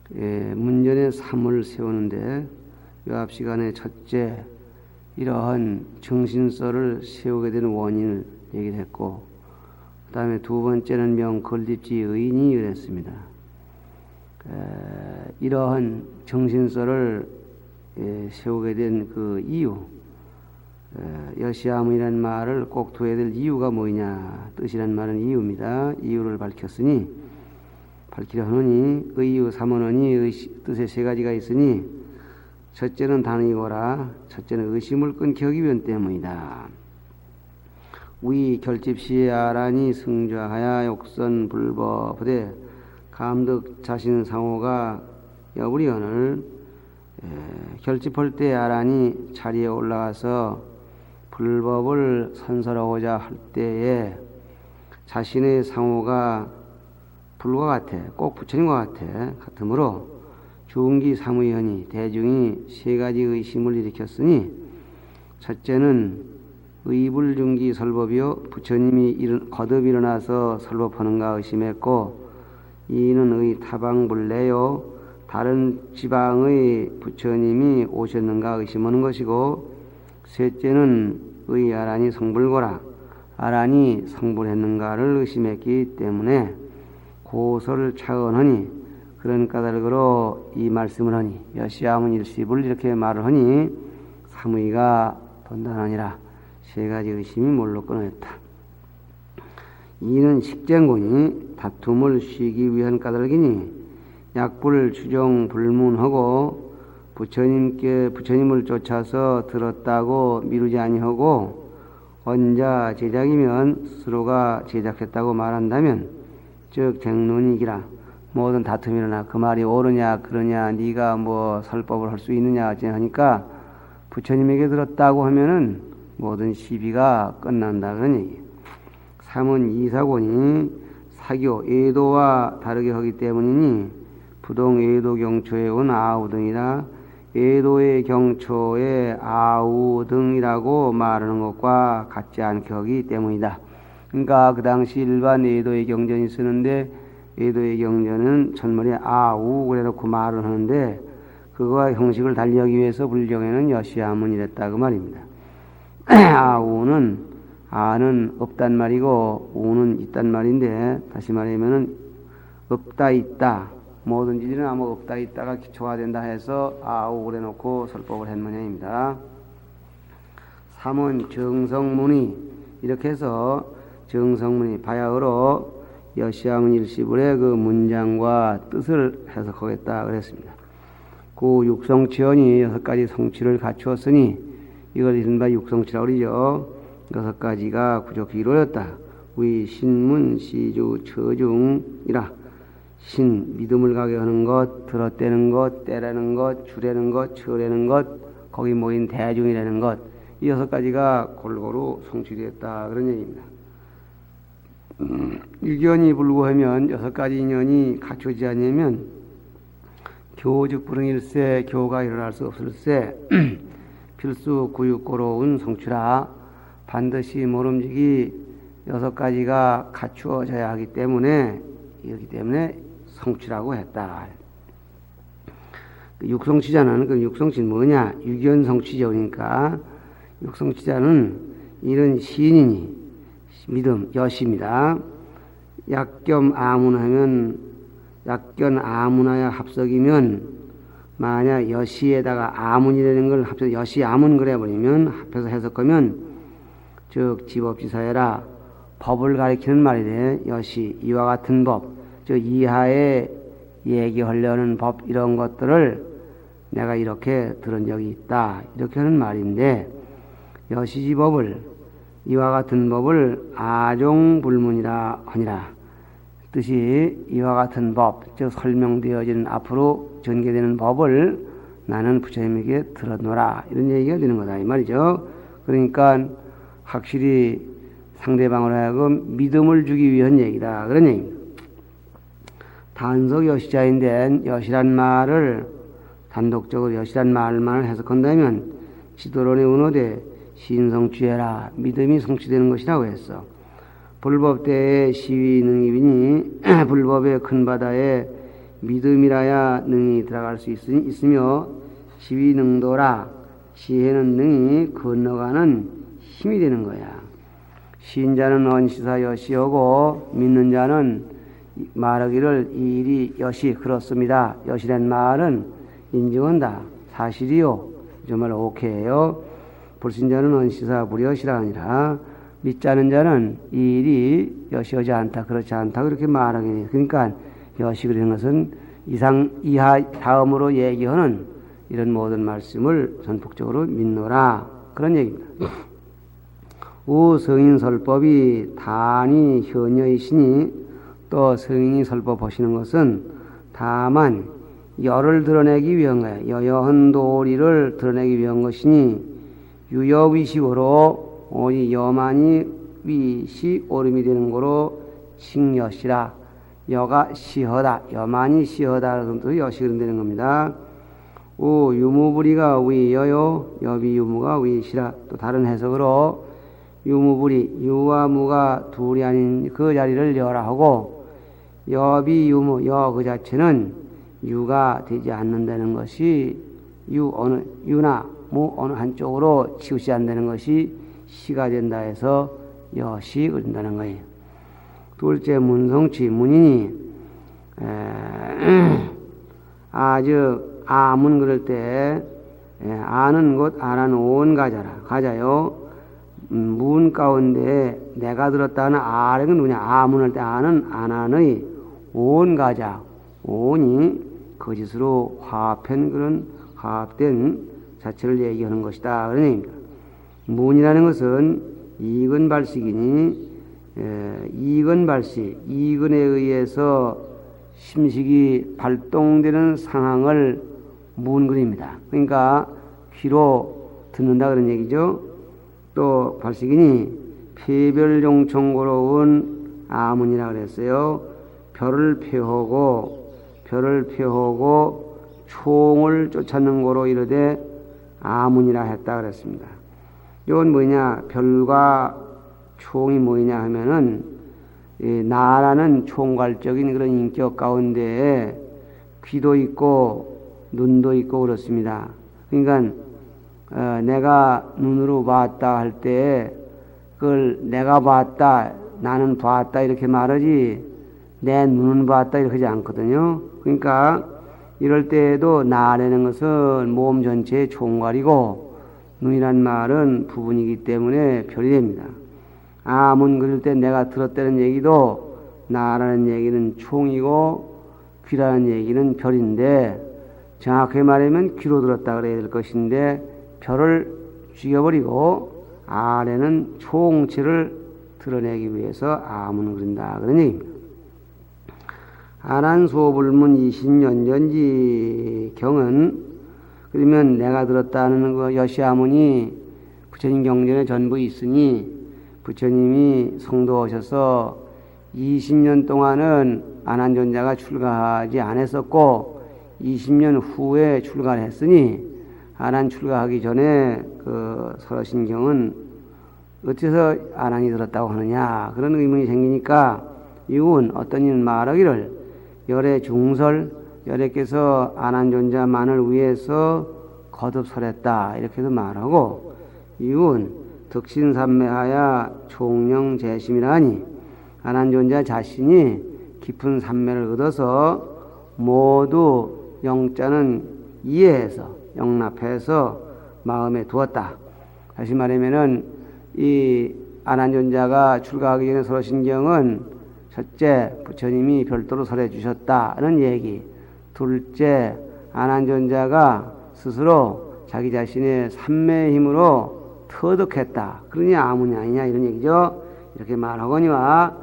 문전에 삼을 세우는데 요합시간에 첫째 이러한 정신서를 세우게 된 원인을 얘기를 했고, 그 다음에 두 번째는 명걸립지 의인이 이랬습니다. 이러한 정신서를 세우게 된 그 이유, 여시아문이라는 말을 꼭 둬야 될 이유가 뭐냐, 뜻이란 말은 이유입니다. 이유를 밝히려 하노니 의유 삼원언이 뜻에 세 가지가 있으니 첫째는 단의고라, 첫째는 의심을 끊기 하기 위한 때문이다. 위 결집시에 아란이 승좌하야 욕선 불법부대 감득 자신 상호가 여부리언을 결집할 때 아란이 자리에 올라가서 불법을 선설하고자 할 때에 자신의 상호가 불과 같아, 꼭 부처님과 같으므로 중기 사무현이 대중이 세 가지 의심을 일으켰으니, 첫째는 의불중기 설법이요 부처님이 거듭 일어나서 설법하는가 의심했고, 이는 의 타방불례요 다른 지방의 부처님이 오셨는가 의심하는 것이고, 셋째는 의 아란이 성불고라, 아란이 성불했는가를 의심했기 때문에 고설을 차언하니, 그런 까닭으로 이 말씀을 하니 여시아문 일십을 이렇게 말을 하니 사무이가 번단하니라. 세 가지 의심이 몰로 끊어졌다. 이는 식쟁군이 다툼을 쉬기 위한 까닭이니 약불 추정 불문하고 부처님을 쫓아서 들었다고 미루지 아니하고 언자 제작이면 스스로가 제작했다고 말한다면 즉 쟁론이기라. 모든 다툼이 일어나 그 말이 옳으냐 그러냐 네가 뭐 설법을 할 수 있느냐 하니까 부처님에게 들었다고 하면은 모든 시비가 끝난다 그런 얘기예요. 삼은 이사곤이 사교 애도와 다르게 하기 때문이니 부동 애도 경초에 온 아우 등이라, 애도의 경초에 아우 등이라고 말하는 것과 같지 않게 하기 때문이다. 그러니까 그 당시 일반 애도의 경전이 쓰는데 애도의 경전은 첫머리에 아우 그래놓고 말을 하는데 그거와 형식을 달리하기 위해서 불경에는 여시아문 이랬다 그 말입니다. 아우는 아는 없단 말이고 우는 있단 말인데, 다시 말하면은 없다 있다 모든 지지는 아무 없다 있다가 기초가 된다 해서 아우 그래놓고 설법을 한 모양입니다. 3은 정성문이, 이렇게 해서 정성문이 바야흐로 여시아문 일시불의 그 문장과 뜻을 해석하겠다 그랬습니다. 그 육성치언이 6가지 성취를 갖추었으니 이걸 이른바 육성치라고 그러죠. 6가지가 부족히 이루어졌다. 위 신문 시주 처중이라, 신 믿음을 가게 하는 것, 들어떼는 것, 때라는 것, 주라는 것, 처라는 것, 거기 모인 대중이라는 것, 이 6가지가 골고루 성취되었다 그런 얘기입니다. 일견이 불구하면 6가지 인연이 갖추지 않으면 교즉 불응일세, 교가 일어날 수 없을세 필수 구육고로운 성취라, 반드시 모름지기 6가지가 갖추어져야 하기 때문에 성취라고 했다. 육성취자는, 그 육성취는 뭐냐, 육견성취죠. 그러니까 육성취자는 이런 시인이니 믿음, 여시입니다. 약겸 아문하면, 약견 아문하야 합석이면, 만약 여시에다가 아문이라는 걸 합쳐서 여시 아문 그래버리면, 합해서 해석하면, 즉 집업지사해라, 법을 가리키는 말이래. 여시, 이와 같은 법, 즉 이하에 얘기하려는 법, 이런 것들을 내가 이렇게 들은 적이 있다, 이렇게 하는 말인데, 여시지법을, 이와 같은 법을 아종불문이라 하니라. 뜻이 이와 같은 법, 즉 설명되어지는 앞으로 전개되는 법을 나는 부처님에게 들었노라, 이런 얘기가 되는 거다 이 말이죠. 그러니까 확실히 상대방을 하여금 믿음을 주기 위한 얘기다 그런 얘기입니다. 단속 여시자인데 여시란 말을 단독적으로 여시란 말만 해석한다면 지도론에 은호되 신성취해라, 믿음이 성취되는 것이라고 했어. 불법 때의 시위 능입이니 불법의 큰 바다에 믿음이라야 능히 들어갈 수 있으며 지위능도라 지혜는 능히 건너가는 힘이 되는 거야. 신자는 언시사 여시하고 믿는 자는 말하기를 이 일이 여시 그렇습니다. 여시란 말은 인정한다. 사실이요. 정말 오케이요. 불신자는 언시사 불여시라 아니라 믿지 않은 자는 이 일이 여시하지 않다. 그렇지 않다. 그렇게 말하게 돼. 그러니까 여시 그리는 것은 이하 다음으로 얘기하는 이런 모든 말씀을 전폭적으로 믿노라. 그런 얘기입니다. 우 성인설법이 단이 현여이시니 또 성인이 설법 하시는 것은 다만 열을 드러내기 위한 거야. 여여한 도리를 드러내기 위한 것이니 유여위식으로 오직 여만이 위시 오름이 되는 거로 칭여시라. 여가 시허다. 여만이 시허다. 그럼 여식은 되는 겁니다. 우 유무불이가 위여요. 여비 유무가 위시라. 또 다른 해석으로 유무불이 유와 무가 둘이 아닌 그 자리를 여라 하고 여비 유무 여 그 자체는 유가 되지 않는다는 것이 유나 무 어느 한쪽으로 치우치 않는다는 것이 시가 된다 해서 여시 그린다는 거예요. 둘째 문성치 문인이 아주 아문 그럴 때 아는 곧 아라는 온 가자요. 문 가운데 내가 들었다는 아는 누구냐? 아문할 때 아는 아난의 온 가자. 온이 거짓으로 화합한 그런 화합된 자체를 얘기하는 것이다. 그런 얘기입니다. 문이라는 것은 이근발식이니 이근발식, 이근에 의해서 심식이 발동되는 상황을 문근입니다. 그러니까 귀로 듣는다 그런 얘기죠. 또 발식이니 폐별용총고로운 아문이라 그랬어요. 별을 폐하고 총을 쫓았는 거로 이르되 아문이라 했다 그랬습니다. 이건 뭐냐? 별과 총이 뭐냐 하면은 나라는 총괄적인 그런 인격 가운데 귀도 있고 눈도 있고 그렇습니다. 그러니까 내가 눈으로 봤다 할 때 그걸 내가 봤다, 나는 봤다 이렇게 말하지 내 눈은 봤다 이렇게 하지 않거든요. 그러니까 이럴 때에도 나라는 것은 몸 전체의 총괄이고 눈이란 말은 부분이기 때문에 별이 됩니다. 아문 그릴 때 내가 들었다는 얘기도 나라는 얘기는 총이고 귀라는 얘기는 별인데 정확하게 말하면 귀로 들었다 그래야 될 것인데 별을 죽여버리고 아래는 총체를 드러내기 위해서 아문을 그린다 그런 얘기입니다. 아난수호불문 20년전지 경은 그러면 내가 들었다는 거 여시아문이 부처님 경전에 전부 있으니 부처님이 성도하셔서 20년 동안은 아난존자가 출가하지 않았었고 20년 후에 출가를 했으니 아난 출가하기 전에 그 설어신경은 어째서 아난이 들었다고 하느냐 그런 의문이 생기니까 이건 어떤 이는 말하기를 열의 중설 열애께서 아난존자만을 위해서 거듭 설했다 이렇게도 말하고 이건 덕신삼매하야 총령재심이라 하니 아난존자 자신이 깊은 삼매를 얻어서 모두 영자는 이해해서 영납해서 마음에 두었다. 다시 말하면은 이 아난존자가 출가하기 전에 설어신경은 첫째 부처님이 별도로 설해 주셨다는 얘기, 둘째 아난존자가 스스로 자기 자신의 삼매의 힘으로 터득했다. 그러니 아무냐 아니냐 이런 얘기죠. 이렇게 말하거니와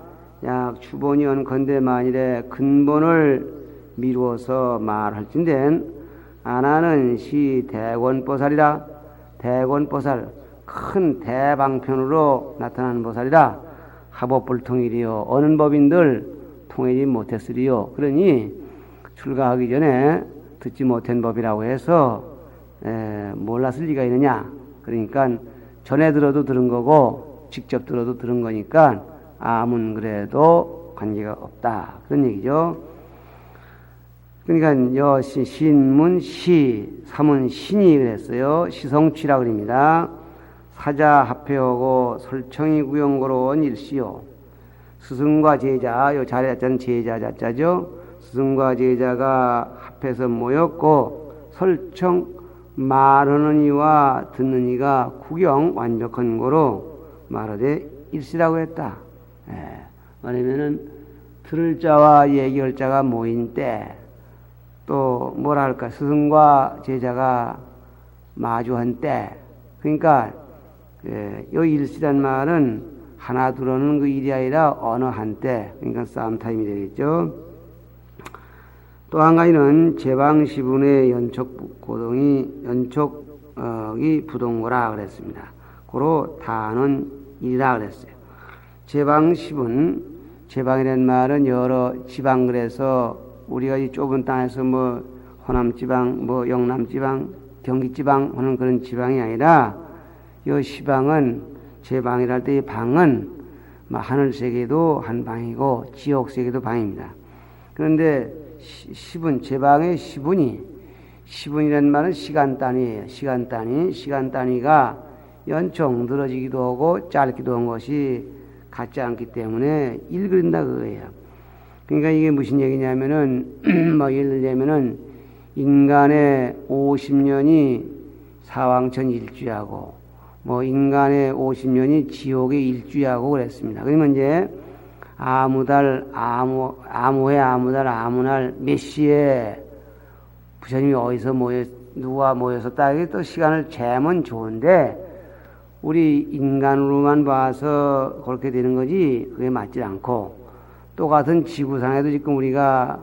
약 추본이언 건대 만일에 근본을 미루어서 말할진된 아나는 시 대권보살이라. 대권보살 큰 대방편으로 나타나는 보살이라. 합업불통일이요 어느 법인들 통하지 못했으리요. 그러니 출가하기 전에 듣지 못한 법이라고 해서 몰랐을 리가 있느냐. 그러니까 전에 들어도 들은 거고 직접 들어도 들은 거니까 아문 그래도 관계가 없다 그런 얘기죠. 그러니까 여시, 신문, 시, 삼은 신이 그랬어요. 시성취라 그럽니다. 사자 합해오고 설청이 구용고로운 일시요. 스승과 제자, 요 자자는 제자 자자죠. 스승과 제자가 합해서 모였고 설청 말하는 이와 듣는 이가 구경 완벽한 거로 말하되 일시라고 했다. 말하면은 들을 자와 얘기할 자가 모인 때, 또 뭐라 할까, 스승과 제자가 마주한 때, 그러니까 요 일시란 말은 하나 둘어는 그 일이 아니라 어느 한때, 그러니까 싸움 타임이 되겠죠. 또 한 가지는 제방시분의 연촉이 부동거라 그랬습니다. 고로 다는 일이라 그랬어요. 제방시분, 제방이라는 말은 여러 지방, 그래서 우리가 이 좁은 땅에서 뭐 호남지방, 뭐 영남지방, 경기지방 하는 그런 지방이 아니라 이 시방은, 제방이랄 때 이 방은 하늘세계도 한 방이고 지옥세계도 방입니다. 그런데 시분, 제방의 시분이라는 말은 시간 단위예요. 시간 단위가 연총 늘어지기도 하고 짧기도 한 것이 같지 않기 때문에 일 그린다 그거예요. 그러니까 이게 무슨 얘기냐면은 예를 들자면은 인간의 50년이 사왕천 일주하고 인간의 50년이 지옥의 일주하고 그랬습니다. 그러면 이제 아무달, 아무해, 아무달, 아무날 몇 시에 부처님이 어디서 누가 모여섰다, 이게 또 시간을 재면 좋은데 우리 인간으로만 봐서 그렇게 되는 거지 그게 맞지 않고, 똑같은 지구상에도 지금 우리가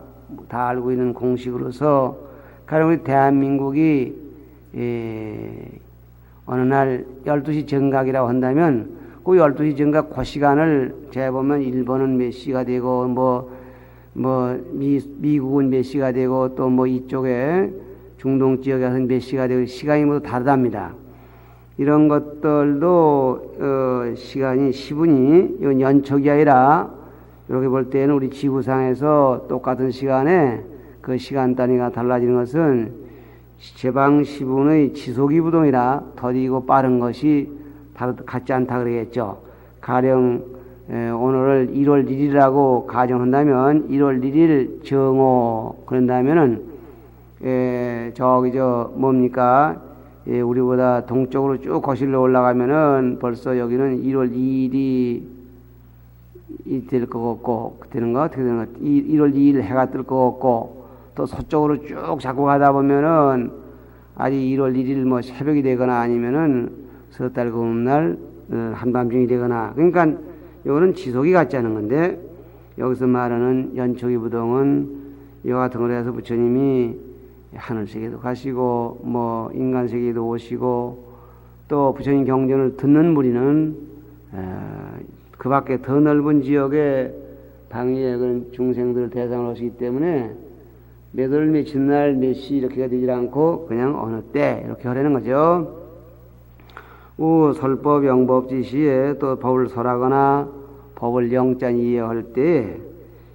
다 알고 있는 공식으로서 가령 우리 대한민국이 어느 날 12시 정각이라고 한다면 그 12시 정각 그 시간을 재보면 일본은 몇 시가 되고 미국은 몇 시가 되고 또 이쪽에 중동 지역에서는 몇 시가 되고 시간이 모두 다르답니다. 이런 것들도 시간이 시분이 연촉이 아니라 이렇게 볼 때는 우리 지구상에서 똑같은 시간에 그 시간 단위가 달라지는 것은 제방시분의 지속이 부동이라 더디고 빠른 것이 같지 않다 그러겠죠. 가령 오늘을 1월 1일이라고 가정한다면 1월 1일 정오 그런다면은 우리보다 동쪽으로 쭉 거슬러 올라가면은 벌써 여기는 1월 2일이 될 것 같고, 그때는가 어떻게 되는 것, 1월 2일 해가 뜰 것 같고, 또 서쪽으로 쭉 자꾸 가다 보면은 아직 1월 1일 새벽이 되거나 아니면은 섣달 금날 한밤중이 되거나, 그러니까 이거는 지속이 같지 않은 건데, 여기서 말하는 연촉이 부동은 이와 같은 걸 해서 부처님이 하늘세계도 가시고 인간세계도 오시고, 또 부처님 경전을 듣는 무리는 그 밖에 더 넓은 지역에 방위에 그런 중생들을 대상으로 하시기 때문에 몇 월 며칠 날 몇 시 이렇게가 되지 않고 그냥 어느 때 이렇게 하라는 거죠. 설법 영법지시에 또 법을 설하거나 법을 영짠 이해할 때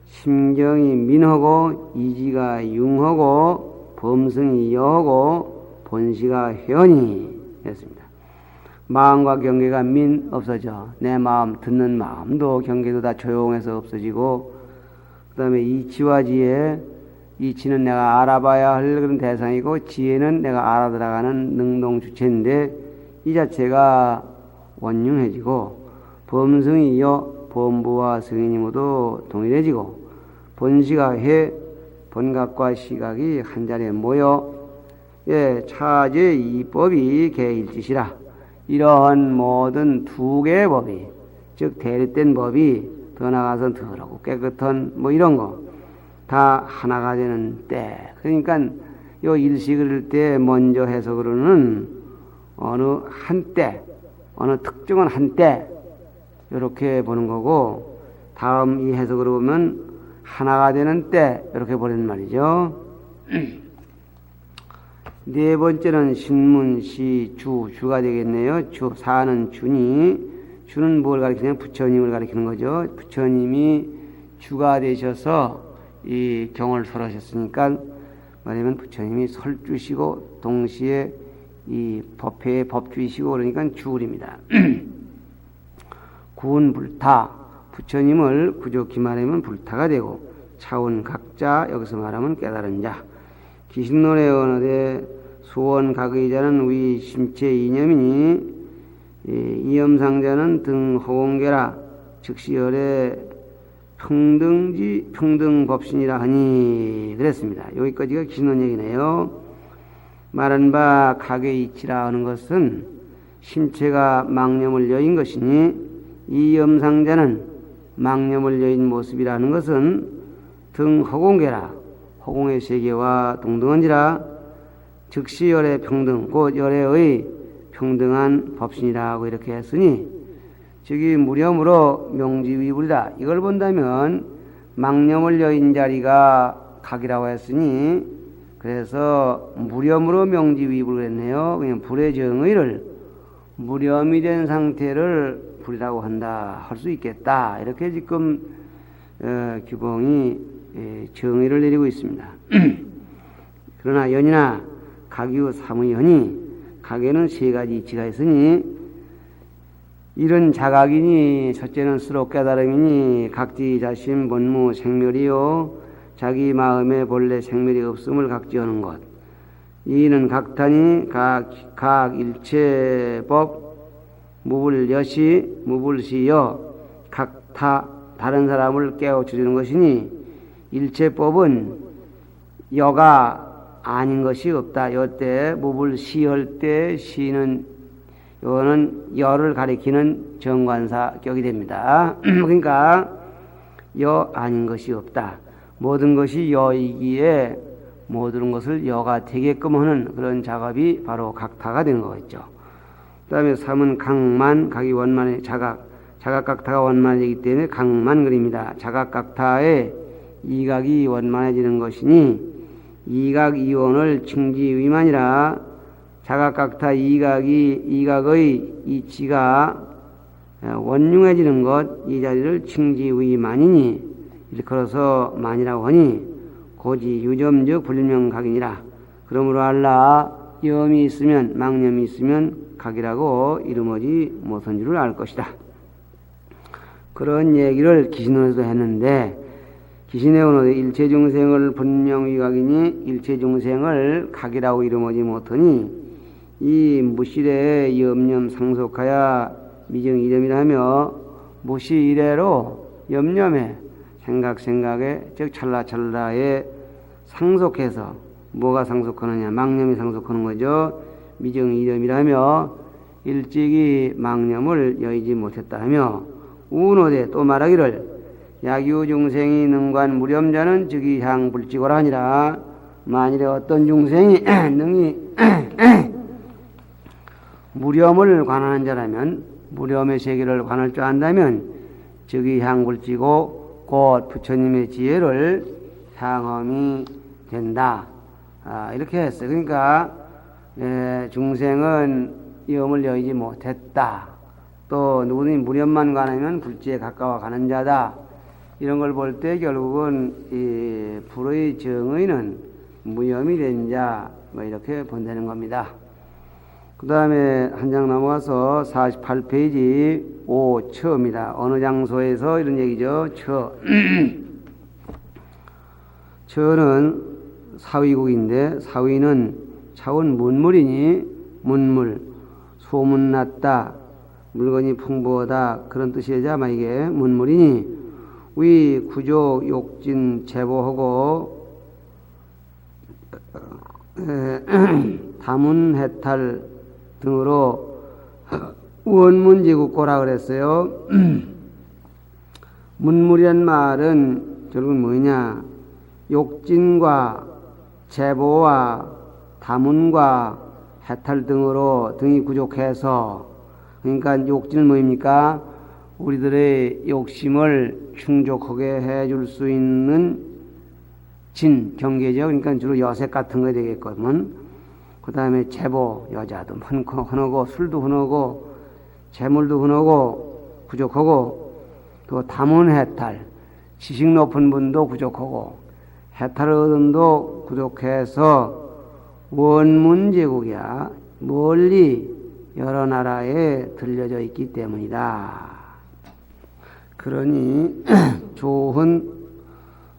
심경이 민하고 이지가 융하고 범승이 여하고 본시가 현이 했습니다. 마음과 경계가 없어져. 내 마음, 듣는 마음도 경계도 다 조용해서 없어지고, 그 다음에 이치와 지혜, 이치는 내가 알아봐야 할 그런 대상이고 지혜는 내가 알아들어가는 능동주체인데 이 자체가 원융해지고, 범승이 범부와 승인이 모두 동일해지고, 본시가 본각과 시각이 한자리에 모여 차제 이법이 개일짓이라. 이러한 모든 두 개의 법이, 즉 대립된 법이 더 나아가서 더럽고 깨끗한 이런 거 다 하나가 되는 때, 그러니까 요 일식을 때 먼저 해석으로는 어느 한때, 어느 특정한 한때 이렇게 보는 거고, 다음 이 해석으로 보면 하나가 되는 때 이렇게 보는 말이죠. 네 번째는 신문시 주가 되겠네요. 사는 주는 뭘 가리키냐면 부처님을 가리키는 거죠. 부처님이 주가 되셔서 이 경을 설하셨으니까 말하면 부처님이 설주시고 동시에 이 법회의 법주이시고 그러니까 주울입니다. 구운 불타, 부처님을 구족히 말하면 불타가 되고, 차운 각자, 여기서 말하면 깨달은 자. 기신론의 언어대 소원 각의자는 위 심체 이념이니, 이염상자는 등 허공계라 즉시열의 평등지 평등법신이라 하니 그랬습니다. 여기까지가 기신론 얘기네요. 말한 바 각의 이치라 하는 것은 심체가 망념을 여인 것이니, 이 염상자는 망념을 여인 모습이라는 것은 등 허공계라 허공의 세계와 동등한지라 즉시 열의 평등 곧 열의 평등한 법신이라고 이렇게 했으니, 즉이 무렴으로 명지위불이다. 이걸 본다면 망념을 여인 자리가 각이라고 했으니, 그래서 무렴으로 명지위불을 했네요. 그냥 불의 정의를 무렴이 된 상태를 불이라고 한다 할 수 있겠다. 이렇게 지금 규봉이 정의를 내리고 있습니다. 그러나 연이나 각이후 삼의연이, 각에는 세 가지 이치가 있으니, 이런 자각이니 첫째는 스스로 깨달음이니 각지 자신 본무 생멸이요 자기 마음에 본래 생멸이 없음을 각지하는 것. 이는 각탄이 각 일체법 무불여시 무불시여 각타 다른 사람을 깨우쳐주는 것이니, 일체법은 여가 아닌 것이 없다. 여때 무불시할 때 시는 이거는 여를 가리키는 정관사격이 됩니다. 그러니까 여 아닌 것이 없다. 모든 것이 여이기에 모든 것을 여가 되게끔 하는 그런 작업이 바로 각타가 되는 거겠죠. 그 다음에 3은 각만, 각이 원만의 자각각타가 원만이기 때문에 각만 그립니다. 자각각타의 이각이 원만해지는 것이니, 이각 이원을 칭지위만이라 자각각타 이각의 이치가 원흉해지는 것, 이 자리를 칭지위만이니 일컬어서 만이라고 하니, 고지 유점적 불명각이니라. 그러므로 알라 염이 있으면 망념이 있으면 각이라고 이름하지 못한 줄을 알 것이다. 그런 얘기를 기신론에서도 했는데, 기신의 언어도 일체중생을 분명위각이니 일체중생을 각이라고 이름하지 못하니, 이 무실의 염념 상속하야 미정이념이라며, 무시 이래로 염념에 생각에 즉 찰나찰나에 상속해서, 뭐가 상속하느냐, 망념이 상속하는 거죠. 미정이념이라며 일찍이 망념을 여의지 못했다 하며, 우노대 또 말하기를 야기우 중생이 능관 무렴자는 즉이 향 불지고라 하니라. 만일에 어떤 중생이 능히 무렴을 관하는 자라면, 무렴의 세계를 관할 줄 안다면 즉이 향 불지고 곧 부처님의 지혜를 향함이 된다. 이렇게 했어요. 그러니까 중생은 염을 여의지 못했다. 또 누구든지 무렴만 관하면 불지에 가까워 가는 자다. 이런 걸 볼 때 결국은 이 불의 정의는 무염이 된 자, 뭐 이렇게 본다는 겁니다. 그 다음에 한 장 넘어가서 48페이지 5처입니다. 어느 장소에서 이런 얘기죠. 처는 사위국인데, 사위는 차원 문물이니 문물, 소문났다, 물건이 풍부하다 그런 뜻이죠. 아마 이게 문물이니, 위 구조 욕진 제보하고 다문해탈 등으로 원문제국고라 그랬어요. 문물이란 말은 결국은 뭐냐, 욕진과 제보와 다문과 해탈 등으로 등이 부족해서, 그러니까 욕진은 뭐입니까? 우리들의 욕심을 충족하게 해줄 수 있는 진, 경계죠. 그러니까 주로 여색 같은 거 되겠거든. 그 다음에 제보, 여자도 흔하고 술도 흔하고 재물도 흔하고 부족하고, 또 다문해탈, 지식 높은 분도 부족하고, 해탈 어둠도 부족해서 원문제국이야 멀리 여러 나라에 들려져 있기 때문이다. 그러니 좋은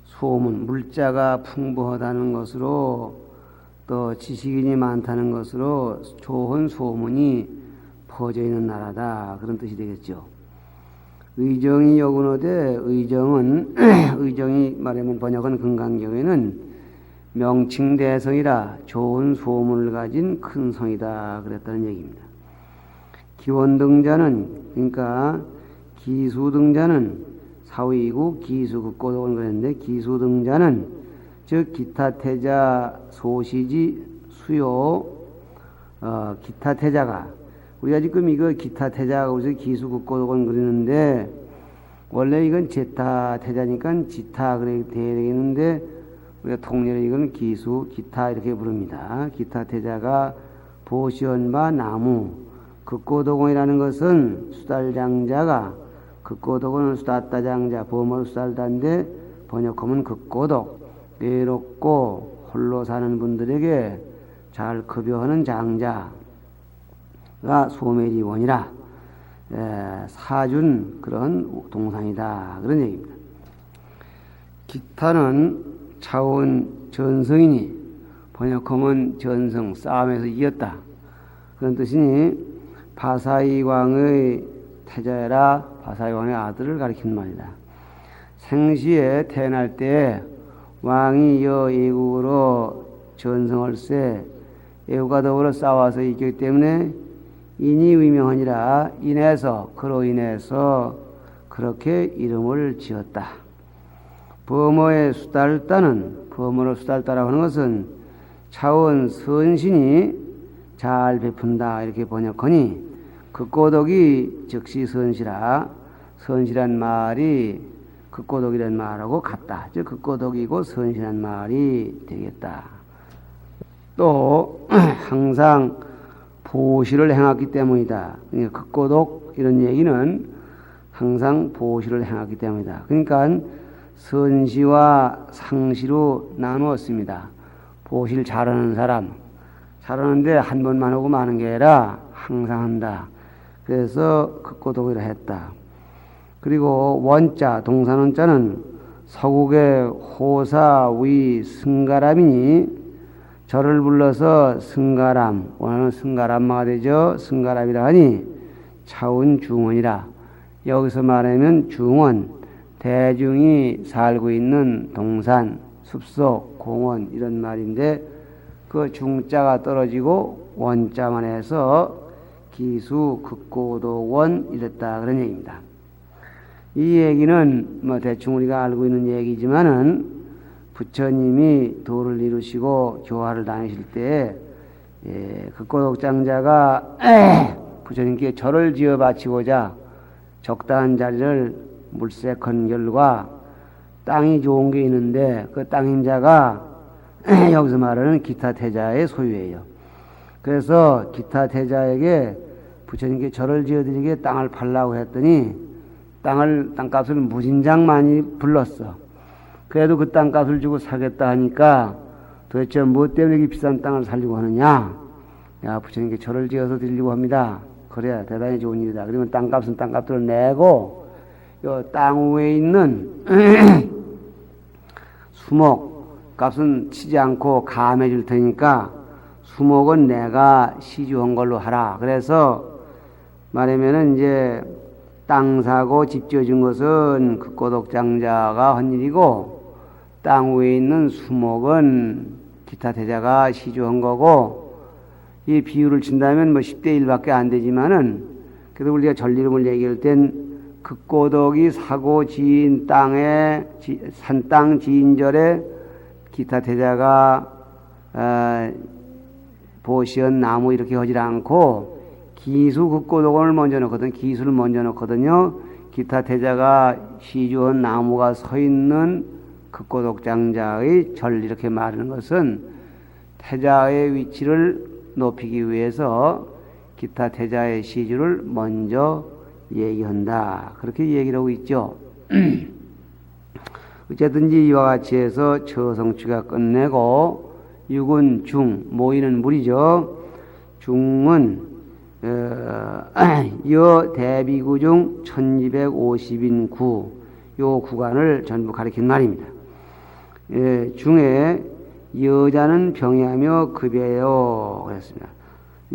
소문, 물자가 풍부하다는 것으로 또 지식인이 많다는 것으로 좋은 소문이 퍼져 있는 나라다. 그런 뜻이 되겠죠. 의정이 여군어되 의정은 의정이 말하면 번역은 금강경에는 명칭대성이라 좋은 소문을 가진 큰 성이다 그랬다는 얘기입니다. 기원등자는 그러니까 기수등자는 사위이고 기수극고독은 그랬는데 기수등자는 즉 기타태자 소시지 수요 기타태자가 우리가 지금 이거 기타태자가 그래서 기수극고독은 그러는데 원래 이건 제타태자니까 지타 그래 돼야 되겠는데 우리가 통렬히 이건 기수 기타 이렇게 부릅니다. 기타태자가 보시언바 나무 극고도공이라는 것은 수달장자가 극고독은 수다따장자 범어로 수달다인데 번역하면 극고독 외롭고 홀로 사는 분들에게 잘 급여하는 장자가 소멸이원이라 사준 그런 동상이다 그런 얘기입니다. 기타는 차원 전성이니 번역하면 전성 싸움에서 이겼다 그런 뜻이니 바사이왕의 태자라 바사이왕의 아들을 가리키는 말이다. 생시에 태어날 때 왕이 여애국으로 전성할세 애국과 더불어 싸워서 이겼기 때문에 인이 위명하니라 그로 인해서 그렇게 이름을 지었다. 범어의 수달따는 범어로 수달따라고 하는 것은 차원 선신이 잘 베푼다 이렇게 번역하니 극고독이 즉시 선시라 선시란 말이 극고독이란 말하고 같다. 즉 극고독이고 선시란 말이 되겠다. 또 항상 보시를 행했기 때문이다. 그러니까 극고독 이런 얘기는 항상 보시를 행했기 때문이다. 그러니까 선시와 상시로 나누었습니다. 보시를 잘하는 사람 잘하는데 한 번만 하고 마는 게 아니라 항상 한다. 그래서 극고독이라 했다. 그리고 원자 동산원자는 서국의 호사위 승가람이니 저를 불러서 승가람 원하는 승가람마가 되죠. 승가람이라 하니 차운 중원이라 여기서 말하면 중원 대중이 살고 있는 동산 숲속 공원 이런 말인데 그 중자가 떨어지고 원자만 해서 기수 극고독원 이랬다 그런 얘기입니다. 이 얘기는 뭐 대충 우리가 알고 있는 얘기지만은 부처님이 도를 이루시고 교화를 다니실 때 극고독장자가 부처님께 절을 지어 바치고자 적당한 자리를 물색한 결과 땅이 좋은 게 있는데 그 땅임자가 여기서 말하는 기타태자의 소유예요. 그래서 기타태자에게 부처님께 절을 지어드리게 땅을 팔라고 했더니 땅값을 무진장 많이 불렀어. 그래도 그 땅값을 주고 사겠다 하니까 도대체 뭐 때문에 이렇게 비싼 땅을 살려고 하느냐? 야, 부처님께 절을 지어서 드리려고 합니다. 그래야 대단히 좋은 일이다. 그러면 땅값은 땅값들을 내고 요 땅 위에 있는 수목 값은 치지 않고 감해 줄 테니까 수목은 내가 시주한 걸로 하라. 그래서 말하면은 이제 땅 사고 집 지어준 것은 극고독장자가 한 일이고 땅 위에 있는 수목은 기타태자가 시주한 거고 이 비유를 친다면 뭐 10대 1밖에 안 되지만은 그래도 우리가 전리름을 얘기할 땐 극고독이 사고 지인 땅에 산땅 지인절에 기타태자가 보시언 나무 이렇게 하지 않고 기수 극고독을 먼저 넣거든. 기수를 먼저 넣거든요. 기타태자가 시주한 나무가 서 있는 극고독장자의 절 이렇게 말하는 것은 태자의 위치를 높이기 위해서 기타태자의 시주를 먼저 얘기한다. 그렇게 얘기를 하고 있죠. 어쨌든지 이와 같이 해서 처성취가 끝내고 육은 중, 모이는 물이죠. 중은 여 대비구 중 1250인 구, 요 구간을 전부 가리킨 말입니다. 중에 여자는 병이하며 급이에요 그랬습니다.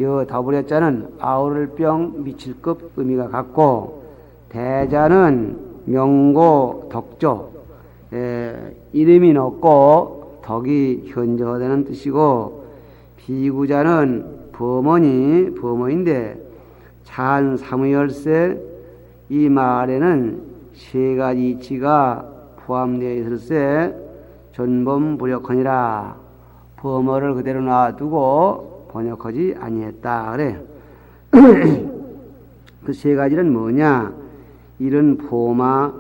여 더블여자는 아우를 병 미칠급 의미가 같고, 대자는 명고 덕조, 이름이 높고 덕이 현저하다는 뜻이고, 비구자는 범어인데 찬 사무열세, 이 말에는 세 가지 이치가 포함되어 있을세 전범불역하니라. 범어를 그대로 놔두고 번역하지 아니했다 그래. 그 세 가지는 뭐냐? 일은 포마,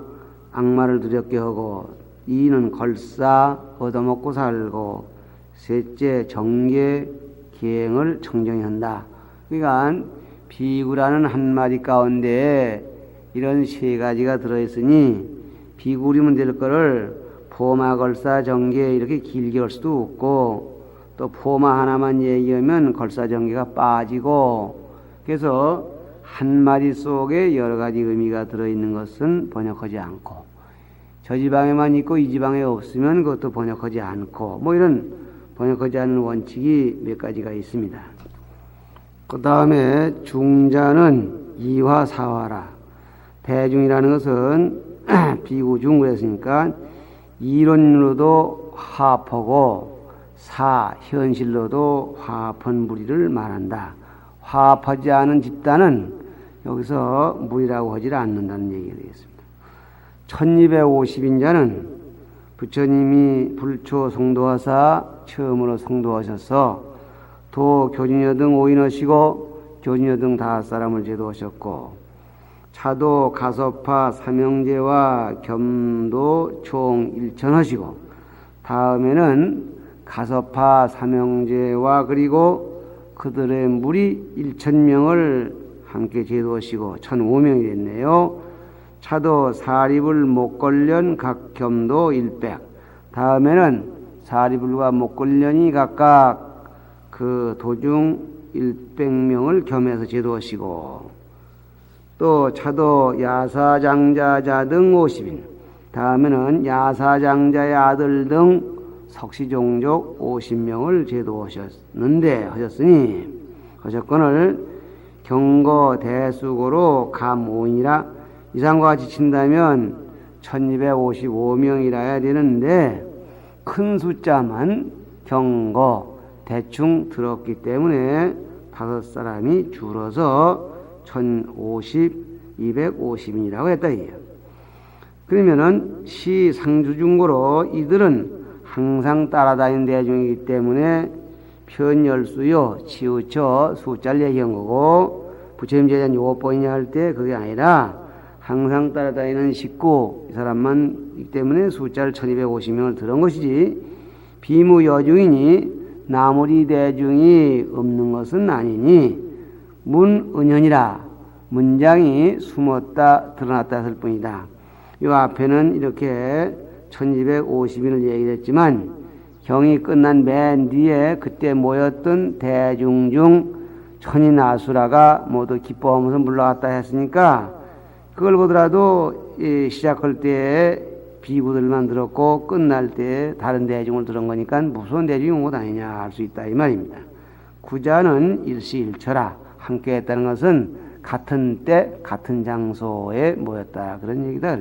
악마를 두렵게 하고, 이는 걸사, 얻어먹고 살고, 셋째 정계, 기행을 청정히 한다. 그러니까 비구라는 한마디 가운데 이런 세 가지가 들어있으니 비구리면 될 거를 포마, 걸사, 정계 이렇게 길게 할 수도 없고, 또 포마 하나만 얘기하면 걸사, 정계가 빠지고, 그래서 한마디 속에 여러 가지 의미가 들어있는 것은 번역하지 않고, 저 지방에만 있고 이 지방에 없으면 그것도 번역하지 않고, 뭐 이런 번역하지 않는 원칙이 몇 가지가 있습니다. 그 다음에 중자는 이화 사화라. 대중이라는 것은 비구중 그랬으니까 이론으로도 화합하고 현실로도 화합한 무리를 말한다. 화합하지 않은 집단은 여기서 무리라고 하지 않는다는 얘기가 되겠습니다. 1250인자는 부처님이 불초 성도하사 처음으로 성도하셔서 도 교진여 등 5인하시고 교진여 등 5사람을 제도하셨고, 차도 가섭파 삼형제와 겸도 총 1천하시고, 다음에는 가섭파 삼형제와 그리고 그들의 무리 1000명을 함께 제도하시고 1005명이 됐네요. 차도 사리불 목걸련 각 겸도 100. 다음에는 사리불과 목걸련이 각각 그 도중 100명을 겸해서 제도하시고, 또 차도 야사장자자 등 50인. 다음에는 야사장자의 아들 등 석시종족 50명을 하셨거늘 경거 대수고로 감5인이라 이상과 같이 친다면 1255명이라 해야 되는데, 큰 숫자만 경거 대충 들었기 때문에 5사람이 줄어서 250인이라고 했다. 그러면은 시상주중고로 이들은 항상 따라다니는 대중이기 때문에 편열수요 치우쳐 숫자를 얘기한 거고, 부처님 제자는 요것뿐이냐 할 때 그게 아니라 항상 따라다니는 식구 이 사람만 있기 때문에 숫자를 1250명을 들은 것이지, 비무여중이니 나머지 대중이 없는 것은 아니니 문은현이라 문장이 숨었다 드러났다 했을 뿐이다. 이 앞에는 이렇게 1250인을 얘기했지만 경이 끝난 맨 뒤에 그때 모였던 대중 중 천인아수라가 모두 기뻐하면서 물러갔다 했으니까, 그걸 보더라도 시작할 때 비구들만 들었고 끝날 때 다른 대중을 들은 거니까 무슨 대중이 온 것 아니냐 할 수 있다 이 말입니다. 구자는 일시일처라. 함께 했다는 것은 같은 때 같은 장소에 모였다 그런 얘기다.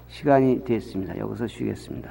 시간이 됐습니다. 여기서 쉬겠습니다.